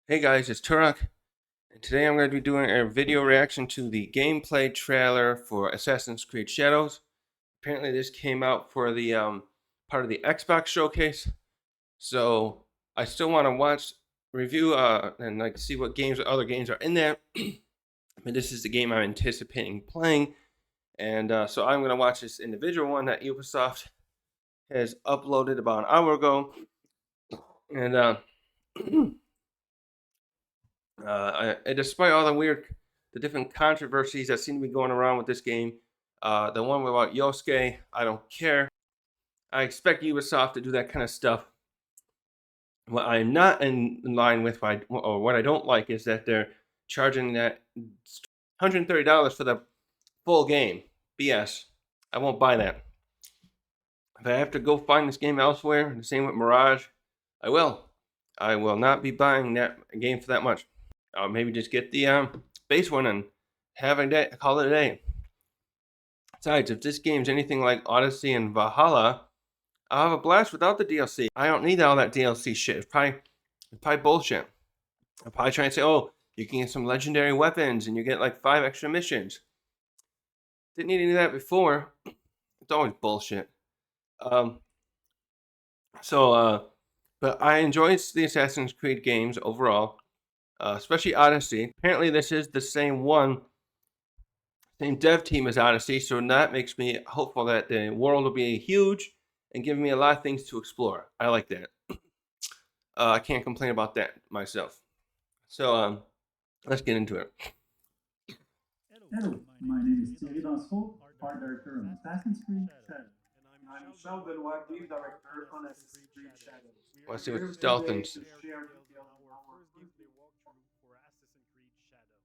Hey guys, it's Turok, and today I'm going to be doing a video reaction to the gameplay trailer for Assassin's Creed Shadows. Apparently, this came out for the part of the Xbox showcase, so I still want to watch, review, and like see what games or other games are in there. But this is the game I'm anticipating playing, and so I'm going to watch this individual one that Ubisoft has uploaded about an hour ago, and despite all the different controversies that seem to be going around with this game, the one about Yosuke, I don't care. I expect Ubisoft to do that kind of stuff. What I'm not in line with, or what I don't like, is that they're charging that $130 for the full game. BS. I won't buy that. If I have to go find this game elsewhere, the same with Mirage, I will. I will not be buying that game for that much. Maybe just get the base one and have a day, call it a day. Besides, if this game's anything like Odyssey and Valhalla, I'll have a blast without the DLC. I don't need all that DLC shit. It's probably bullshit. I'll probably try and say, oh, you can get some legendary weapons and you get like 5 extra missions. Didn't need any of that before. It's always bullshit. Um, but I enjoy the Assassin's Creed games overall, especially Odyssey. Apparently, this is the same dev team as Odyssey, so that makes me hopeful that the world will be huge and give me a lot of things to explore. I like that. I can't complain about that myself. So let's get into it. Hello, my name is Thierry Dansfo, art director on Assassin's Creed Shadows. I'm Michel Benoit, game director on Assassin's Creed Shadows. Let's see We're what here stealth today and to share details on our first gameplay walkthrough for Assassin's Creed Shadows.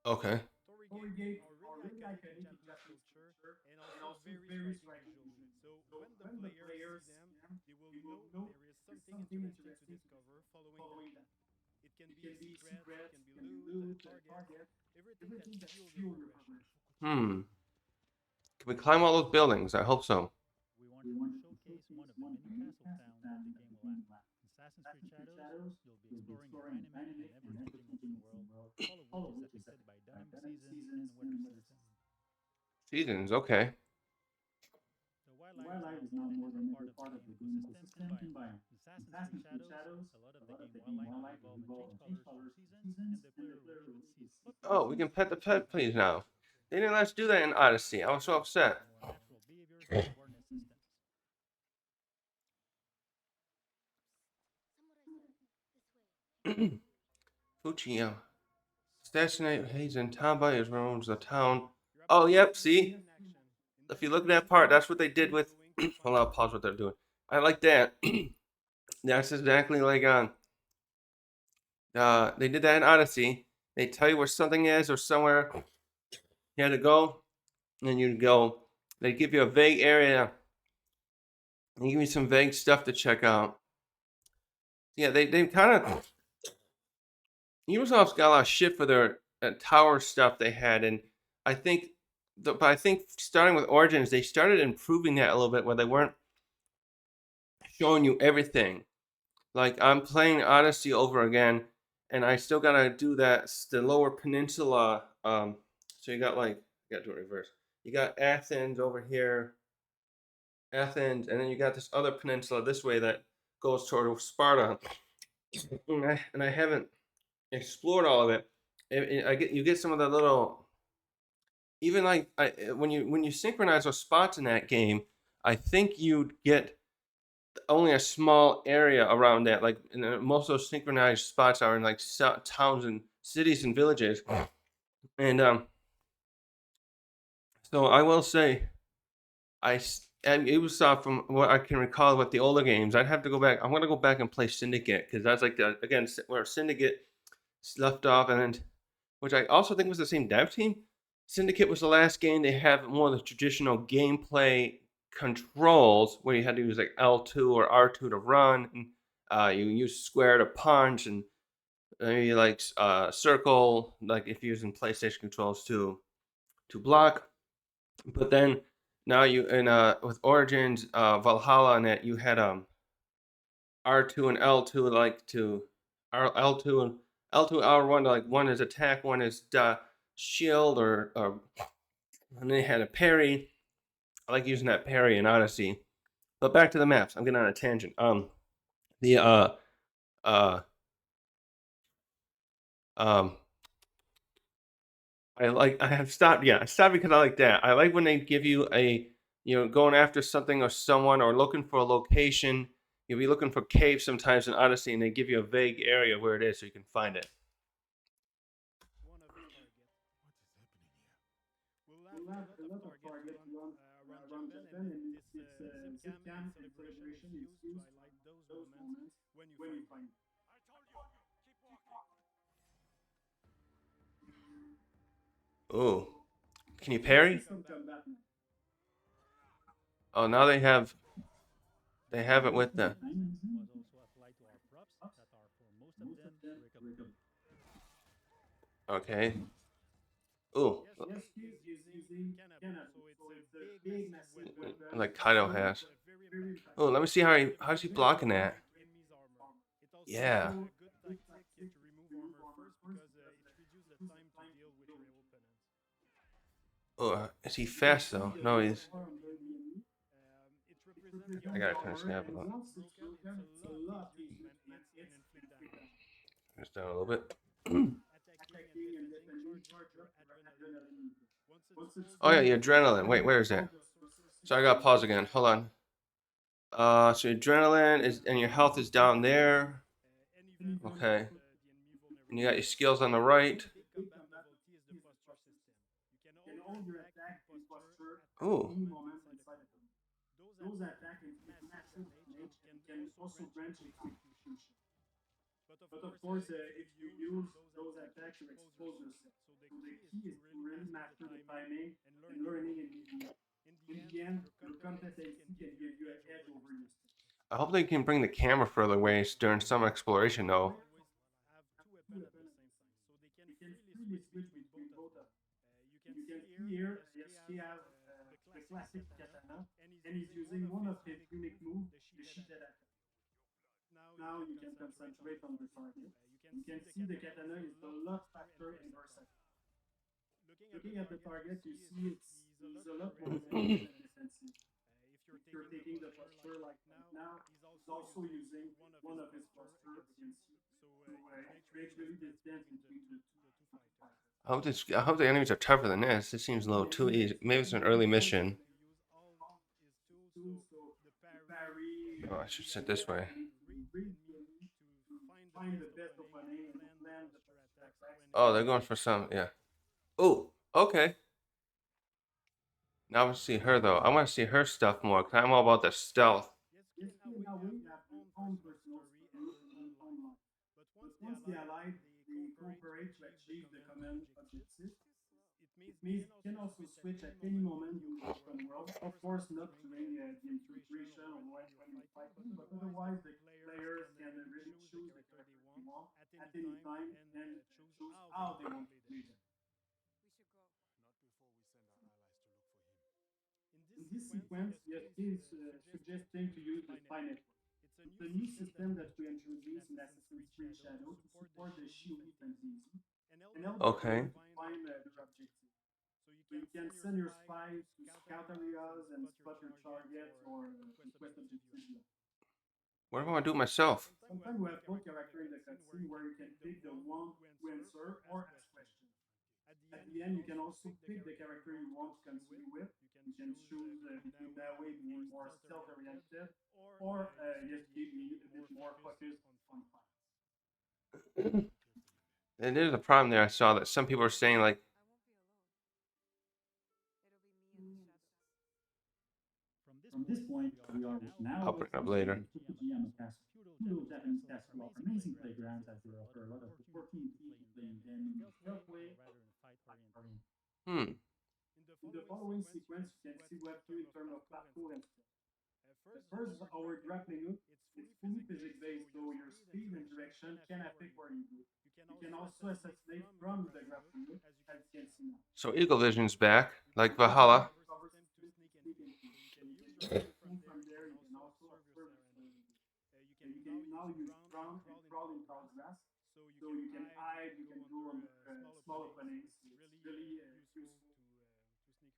okay. Story games are really iconic in Japanese culture and also very striking visually. So when the players see them, they will know there is something interesting to discover following them. It can be secrets, it can be loot, targets, everything that fuel your progression. Hmm. Can we climb all those buildings? I hope so. We wanted to showcase one of the many castle towns that the game will have. In Assassin's Creed Shadows, you'll be exploring a dynamic and ever-changing open world, all of which is affected by dynamic seasons and weather seasons. Seasons. Okay. The wildlife is now more than ever part of the game ecosystem environment. In Assassin's Creed Shadows, a lot of the game wildlife has evolved and changed colors through seasons, and the player will see its Oh, we can pet the pet, please now. They didn't let us do that in Odyssey. I was so upset. more natural behaviors and awareness systems. Fuchio. Assassinate Hazen. Tamba is ruins the town. Oh, yep. See, if you look at that part, that's what they did with. Well, I'll pause what they're doing. I like that. That's exactly like they did that in Odyssey. They tell you where something is or somewhere you had to go, and you go. They give you a vague area. They give you some vague stuff to check out. Yeah, they kind of. Ubisoft's got a lot of shit for their tower stuff they had, and I think, but I think starting with Origins, they started improving that a little bit, where they weren't showing you everything. Like I'm playing Odyssey over again, and I still gotta do that the Lower Peninsula. So you got you got to do it reverse. You got Athens over here, Athens, and then you got this other peninsula this way that goes toward Sparta. And I haven't explored all of it. You get some of the little, even when you synchronize those spots in that game, I think you'd get only a small area around that. Like most of those synchronized spots are in like towns and cities and villages. And so I will say, and Ubisoft, from what I can recall with the older games, I'd have to go back. I'm gonna go back and play Syndicate because that's like again where Syndicate left off, and which I also think was the same dev team. Syndicate was the last game they have more of the traditional gameplay controls where you had to use like L2 or R2 to run, and you use square to punch, and maybe like circle, like if you're using PlayStation controls to block. But then now you in with Origins, Valhalla, and that you had R2 and L2 like to L2 and L2 R1. Like one is attack, one is shield, or and they had a parry. I like using that parry in Odyssey. But back to the maps. I'm getting on a tangent. The I have stopped. Yeah, I stopped because I like that. I like when they give you going after something or someone or looking for a location. You'll be looking for caves sometimes in Odyssey, and they give you a vague area where it is so you can find it. one of his target. We'll have a lot of target around Japan, and this zip cam and celebration is used to highlight those moments when you find it. Oh, can you parry? Some combat. Oh, now they have it with the. Was also applied to our props that are for most of them breakable. Okay. Oh, Yes, he's using Canapu, so it's a big, massive weapon. like Kaido has. Very Oh, let me see how's he blocking that. enemy's armor. It also Yeah. a good tactic to remove armor first because it reduces the time to deal with your opponents. Oh, is he fast though? No, he's. It represents I gotta turn this down a little. once it's broken, it's a lot easier to hit and inflict damage. Turn this down a little bit. Attacking and defending charge your adrenaline. Once it's Oh yeah, the adrenaline. Wait, where is that? So I gotta pause again. Hold on. So your adrenaline is and your health is down there. Okay. And you got your skills on the right. Big combat novelty is the posture system. You can hold your attack posture at Ooh. any moment inside the game. Those attacks inflict massive damage and can also grant execution. But of course, if you use those attacks, you expose yourself. So the key is to really master the timing and learning in the end, your competency can give you an edge over your step. I hope they can bring the camera further away during some exploration though. Have two weapons at the same time, so they can freely switch between both of them. You can see here, Yasuke has the classic katana, and he's using one of his unique moves, the sheathed attack. Now you can concentrate on the target. You can see the katana is a lot faster and versatile. Looking at the target, you see it's a lot more offensive and defensive. If you're taking the posture like now, he's also using one of his posture against you. So it creates really distance between the two fighters. I hope the enemies are tougher than this. This seems a little too easy. Maybe it's an early mission. Use all his tools, so the parry. Oh, I should sit this way. Read to find the best opening and plan the attack. Oh, they're going for some. Yeah. Oh, okay. Now I want to see her though. I want to see her stuff more because I'm all about the stealth. Yes, now we have own personal story and online. But once the Allied they cooperate to achieve the common objective, it means you can also switch at any moment in the open world. Of course, not during the infiltration or when you're fighting, but otherwise the players can really choose the character they want at any time and choose how they want to play them. In this sequence, Yosuke is suggesting to use the Spy Network. It's a new system that we introduced in Assassin's Creed Shadow to support the Shield transition and help Okay. you find their objectives. So you can send your spies to scout areas and spot your targets or request objectives. What do I want to do myself? Sometimes we have both characters in the cutscene where you can pick the one who answer or ask questions. At the end, you can also pick the character you want to continue with. You can choose between that way being more stealth-oriented or just being a bit more focused on fights. And there's a problem there. I saw that some people are saying like, From this point, we are now I'll bring it up later. Fukujima Castle. Feudal Japanese castles are amazing playgrounds as they offer a lot of opportunity to play them in stealth way. hmm. In the following sequence, you can see what to in terms of parkour and stealth. First, our grappling hook. It's fully physics-based, so your speed and direction can affect where you go. You can also assassinate from the grappling hook, as you can see now. So Eagle Vision's back, like Valhalla. You can use your from there. You can also observe. You can now use ground and so you can hide, you can go on small openings. It's really useful to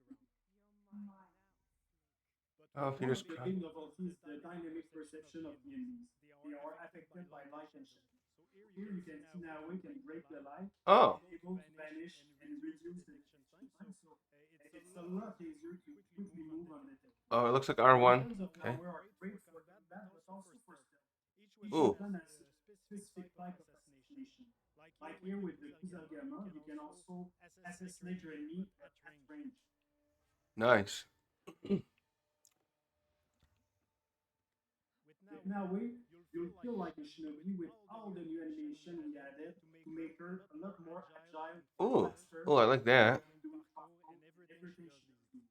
sneak around. Oh, if you One just of the try. big novelties is the dynamic perception of the enemies. They are affected by light and shadow. So here you can see now we can break the light, Oh, able to vanish and reduce the detection time. So it's a lot easier to quickly move on the tech. oh, it looks like In R1. terms of Okay. malware are great for combat, but also for stealth. Each Ooh. weapon has a specific type of assassination. Like here with the Kuzalgama, you can also assassinate your enemy at range. Nice. With Naui, you'll feel like a shinobi with all the new animation we added to make her a lot more agile, Ooh. faster, Oh, I like that. and doing parkour, everything she does.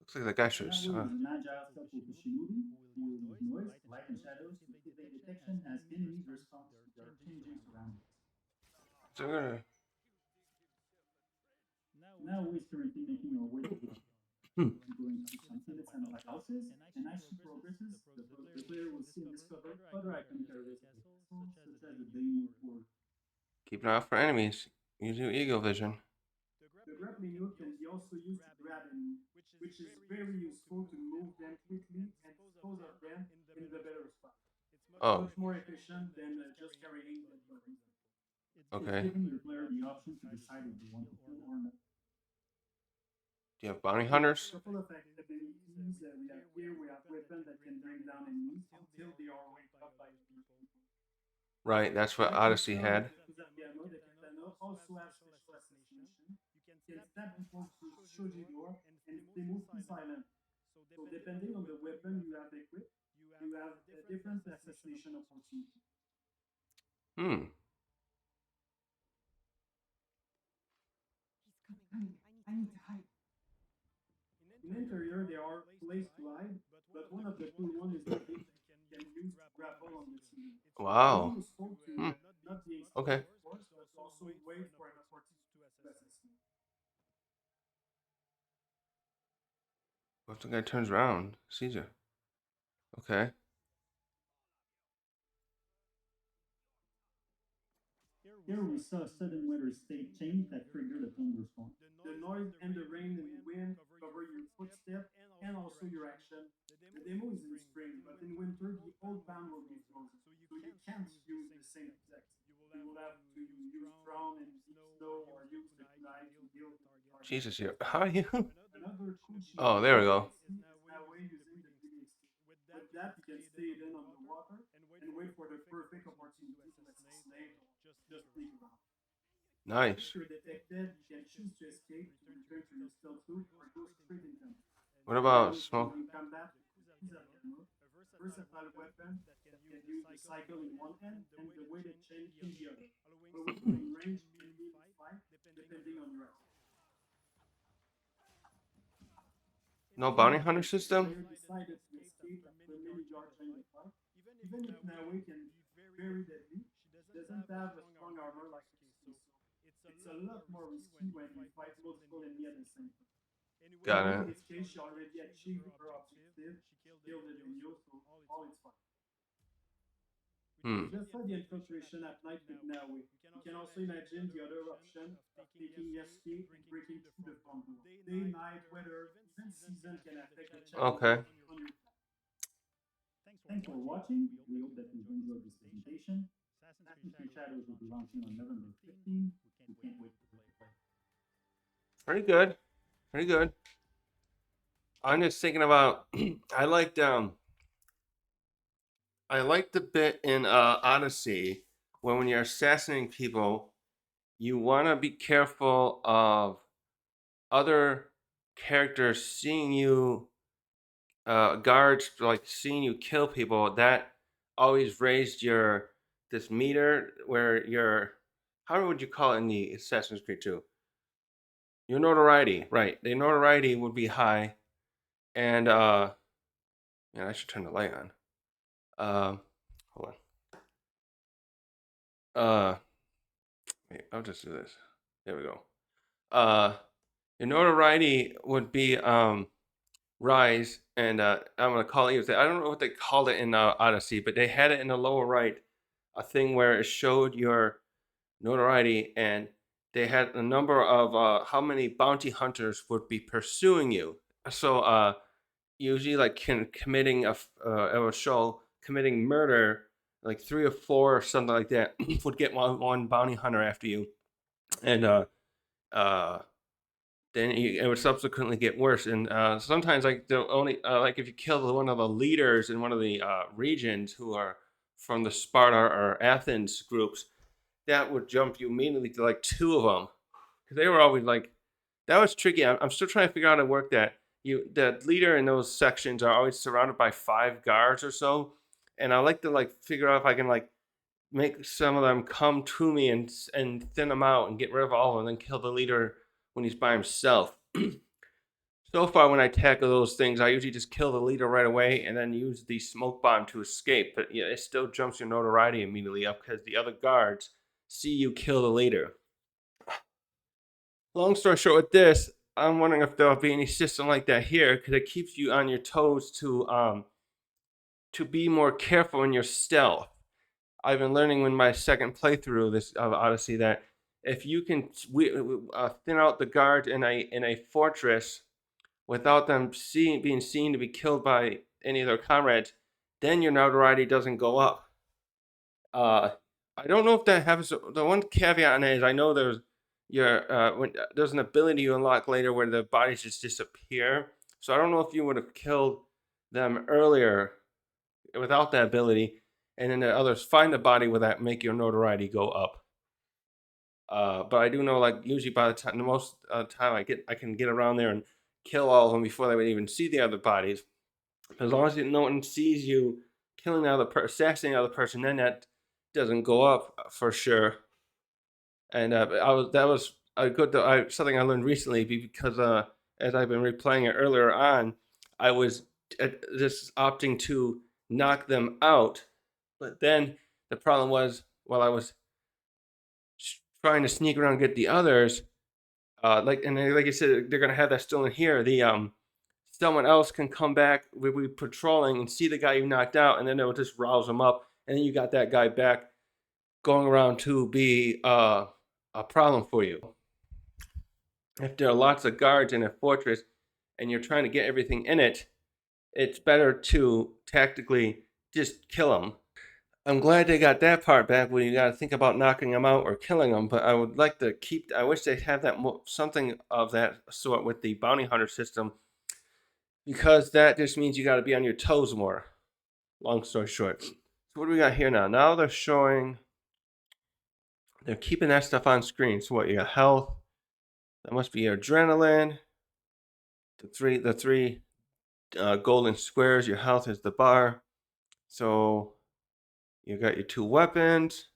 Looks like the guy should Naui have. is an agile stealth shinobi who will use noise, light, and shadows to evade detection as enemies respond to their changing surroundings. So we're gonna. Now we're currently making our way to Hmm. going to some innocent houses, and as she progresses, the player will see and discover other iconic areas of the castle, such as the Daemon Fort. Keep an eye out for enemies. Use your eagle vision. The grappling hook can be also used to grab enemies, which is very useful to move them quickly and dispose of them in the better spot. Oh. Much more efficient than just carrying the weapon. Okay. It's giving the player the option to decide if they want to kill or not. Do you have bounty hunters? A couple of abilities we have here. We have weapons that can bring down enemies until they are waked up by people. Right, that's what Odyssey had. Kuzargama, the katana, also has special assassination. You can stab people to shoji door, and they move too silent. So depending on the weapon you have equipped, you have a different assassination opportunity. Hmm. He's coming. I need to hide. In interior, there are places to hide, but one of the cool ones is the gate you can use to grapple on the ceiling. Wow. It's useful to Hmm. not be Okay. of course, but also wait for an opportunity to assassinate. What if the guy turns around? Caesar. Okay. Here we saw a sudden weather state change that triggered a thunderstorm. The noise and the rain and the wind cover your footsteps and also your action. The demo is in spring, but in winter the old town will be frozen, so you can't use the same effect. You will have to use ground and deep snow or use the knife to deal with the target. Jesus here. How are you? Another cool Oh, there we go. is now way using the DXT. With that, you can stay hidden underwater and wait for the perfect opportunity to assassinate or just sneak around. Nice. If you're detected, you can choose to escape, to return to your stealth loop, or go straight in combat. What about smoke? In combat, Kuzargama, a versatile weapon that can use the cycle in one hand and the weighted chain in the other, allowing you in range and melee fight depending on your action. No bounty hunter system? Player decided to escape after many yards in the fight. Even if Naui can be very deadly, she doesn't have a strong armor like Suzuki, so it's a lot more risky when you fight multiple enemies at the same time. Got In it. this case, she already achieved her objective. She killed the Denyo, so all is fine. Hmm. We just saw the infiltration at night with Naui. You can also imagine the other option of taking Yasuke and breaking through the front door. Day, night, weather, even season can affect the challenge Okay. on your path. Thanks for watching. We hope that you've enjoyed this presentation. Assassin's Creed Shadows will be launching on November 15. We can't wait to play. Pretty good. Pretty good. I'm just thinking about I liked the bit in Odyssey when you're assassinating people, you want to be careful of other characters seeing you, guards like seeing you kill people. That always raised this meter where how would you call it in the Assassin's Creed 2? Your notoriety, right? The notoriety would be high, and I should turn the light on. Hold on. Wait, I'll just do this. There we go. Your notoriety would be rise, and I'm gonna call it. I don't know what they called it in Odyssey, but they had it in the lower right. a thing where it showed your notoriety, and they had a number of how many bounty hunters would be pursuing you. So usually like committing it would show committing murder, like 3 or 4 or something like that, would get one bounty hunter after you, and uh then it would subsequently get worse. And sometimes, like the only like if you kill one of the leaders in one of the regions who are from the Sparta or Athens groups, that would jump you immediately to like 2 of them, because they were always like, that was tricky. I'm still trying to figure out how to work that. The leader in those sections are always surrounded by 5 guards or so, and I like to like figure out if I can like make some of them come to me and thin them out and get rid of all of them, and then kill the leader when he's by himself. So far, when I tackle those things, I usually just kill the leader right away and then use the smoke bomb to escape. But yeah, it still jumps your notoriety immediately up because the other guards see you kill the leader. Long story short, with this, I'm wondering if there'll be any system like that here, because it keeps you on your toes to be more careful in your stealth. I've been learning in my second playthrough this of Odyssey that if you can thin out the guards in a fortress without them being seen to be killed by any of their comrades, then your notoriety doesn't go up. I don't know if that happens. The one caveat on it is I know there's there's an ability you unlock later where the bodies just disappear. So I don't know if you would have killed them earlier without that ability, and then the others find the body with that, make your notoriety go up. But I do know, like, usually by the time, the most time I can get around there and kill all of them before they would even see the other bodies. As long as no one sees you killing the other assassinating the other person, then that doesn't go up for sure. And that was a good something I learned recently, because as I've been replaying it earlier on, I was just opting to knock them out, but then the problem was while I was trying to sneak around and get the others, like you said, they're gonna have that still in here. The someone else can come back, we'll be patrolling and see the guy you knocked out, and then it will just rouse them up, and then you got that guy back going around to be a problem for you. If there are lots of guards in a fortress and you're trying to get everything in it, it's better to tactically just kill them. I'm glad they got that part back where you got to think about knocking them out or killing them, but I would like to keep. I wish they'd have that something of that sort with the bounty hunter system, because that just means you got to be on your toes more. Long story short, so what do we got here now? Now they're showing. They're keeping that stuff on screen. So what? You got health. That must be your adrenaline. The three golden squares. Your health is the bar. So you got your 2 weapons.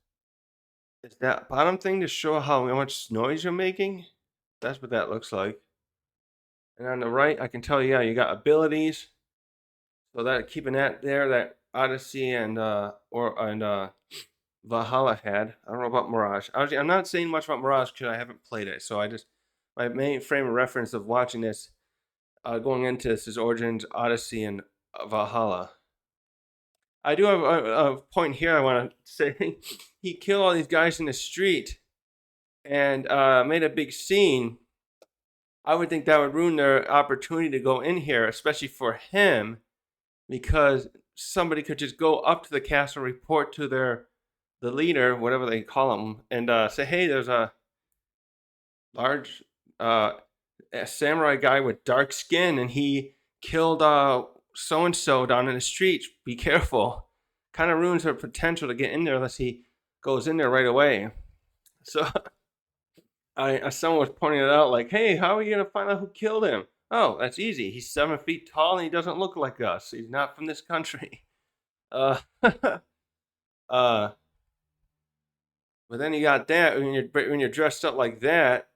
Is that bottom thing to show how much noise you're making? That's what that looks like. And on the right, I can tell you, yeah, you got abilities. So that keeping that there, that Odyssey and Valhalla had. I don't know about Mirage. I'm not saying much about Mirage because I haven't played it. So my main frame of reference of watching this, going into this, is Origins, Odyssey, and Valhalla. I do have a point here I want to say. He killed all these guys in the street and made a big scene. I would think that would ruin their opportunity to go in here, especially for him, because somebody could just go up to the castle, report to the leader, whatever they call him, and say, hey, there's a large samurai guy with dark skin, and he killed so-and-so down in the street. Be careful. Kind of ruins her potential to get in there unless he goes in there right away. So someone was pointing it out, like, hey, how are you going to find out who killed him? Oh, that's easy. He's 7 feet tall and he doesn't look like us. He's not from this country. But then you got that when you're dressed up like that,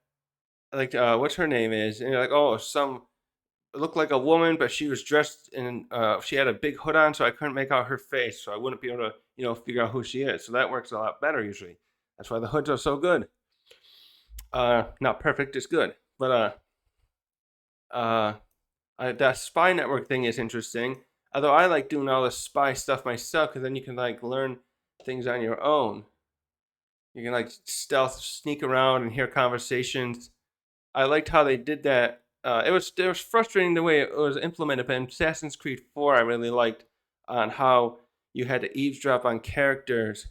like what's her name is, and you're like, oh, it looked like a woman, but she was dressed in she had a big hood on, so I couldn't make out her face, so I wouldn't be able to figure out who she is. So that works a lot better usually. That's why the hoods are so good. Not perfect, just good. But that spy network thing is interesting. Although I like doing all the spy stuff myself, because then you can like learn things on your own. You can like stealth sneak around and hear conversations. I liked how they did that. It was frustrating the way it was implemented, but in Assassin's Creed 4, I really liked on how you had to eavesdrop on characters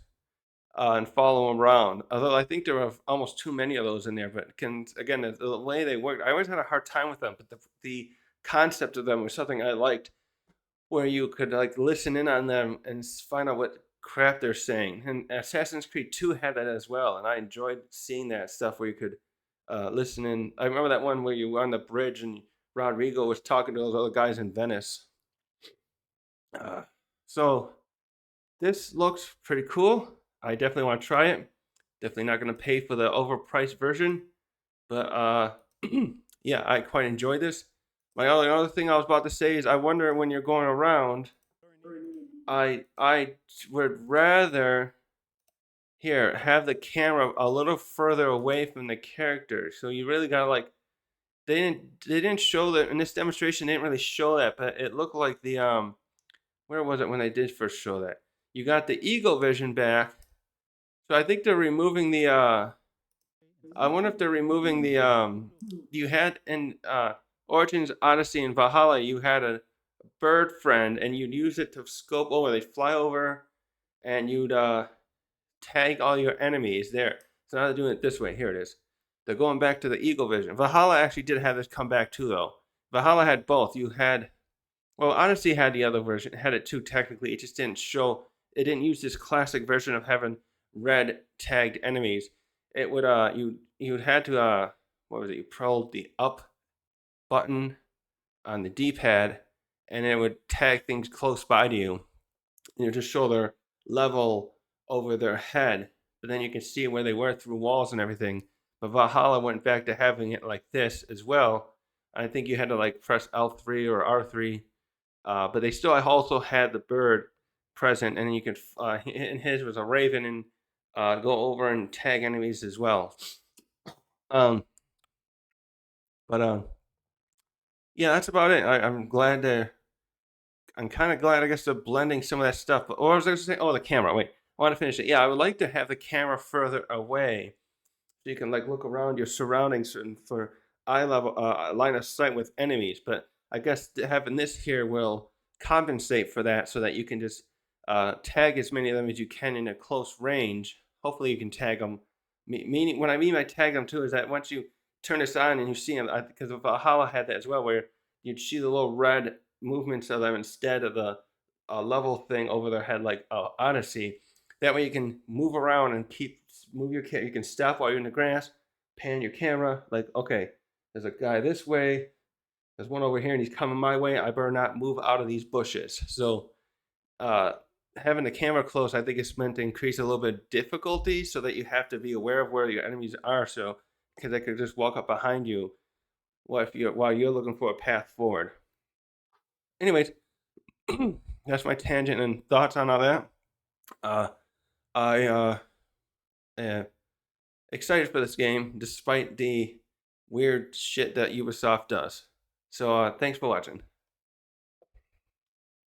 and follow them around. Although I think there were almost too many of those in there, but again the way they worked, I always had a hard time with them. But the concept of them was something I liked, where you could like listen in on them and find out what crap they're saying. And Assassin's Creed 2 had that as well, and I enjoyed seeing that stuff where you could listen in. I remember that one where you were on the bridge and Rodrigo was talking to those other guys in Venice. So this looks pretty cool. I definitely want to try it. Definitely not going to pay for the overpriced version, but yeah, I quite enjoy this. My other thing I was about to say is I wonder when you're going around, I would rather here have the camera a little further away from the character. So you really gotta like they didn't show that in this demonstration. They didn't really show that, but it looked like the where was it when they did first show that? You got the eagle vision back. So I think they're removing the I wonder if they're removing the you had in Origins, Odyssey, and Valhalla, you had a bird friend and you'd use it to scope over. They'd fly over and you'd tag all your enemies there. So now they're doing it this way. Here it is. They're going back to the eagle vision. Valhalla actually did have this come back too, though. Valhalla had both. You had, well, Odyssey had the other version, had it too technically. It just didn't show, it didn't use this classic version of having red tagged enemies. It would, you would had to, what was it? You pulled the up button on the D-pad and it would tag things close by to you. And you just show their level over their head, but then you can see where they were through walls and everything. But Valhalla went back to having it like this as well. I think you had to like press L3 or R3, but they still also had the bird present, and you can. And his was a raven, and go over and tag enemies as well. Um, but yeah, that's about it. I'm glad they're. I'm kind of glad, I guess, they're blending some of that stuff. But, or was I going to say, oh, the camera. Wait, I want to finish it. Yeah, I would like to have the camera further away, so you can like look around your surroundings and for eye level, line of sight with enemies. But I guess having this here will compensate for that, so that you can just tag as many of them as you can in a close range. Hopefully, you can tag them. Meaning, what I mean by tag them too is that once you turn this on and you see them, because Valhalla had that as well, where you'd see the little red movements of them instead of the level thing over their head like Odyssey. That way you can move around and move your camera. You can stop while you're in the grass, pan your camera. Like, okay, there's a guy this way. There's one over here, and he's coming my way. I better not move out of these bushes. So, having the camera close, I think it's meant to increase a little bit of difficulty, so that you have to be aware of where your enemies are. So, because they could just walk up behind you, while you're looking for a path forward. Anyways, that's my tangent and thoughts on all that. I am excited for this game, despite the weird shit that Ubisoft does. So thanks for watching.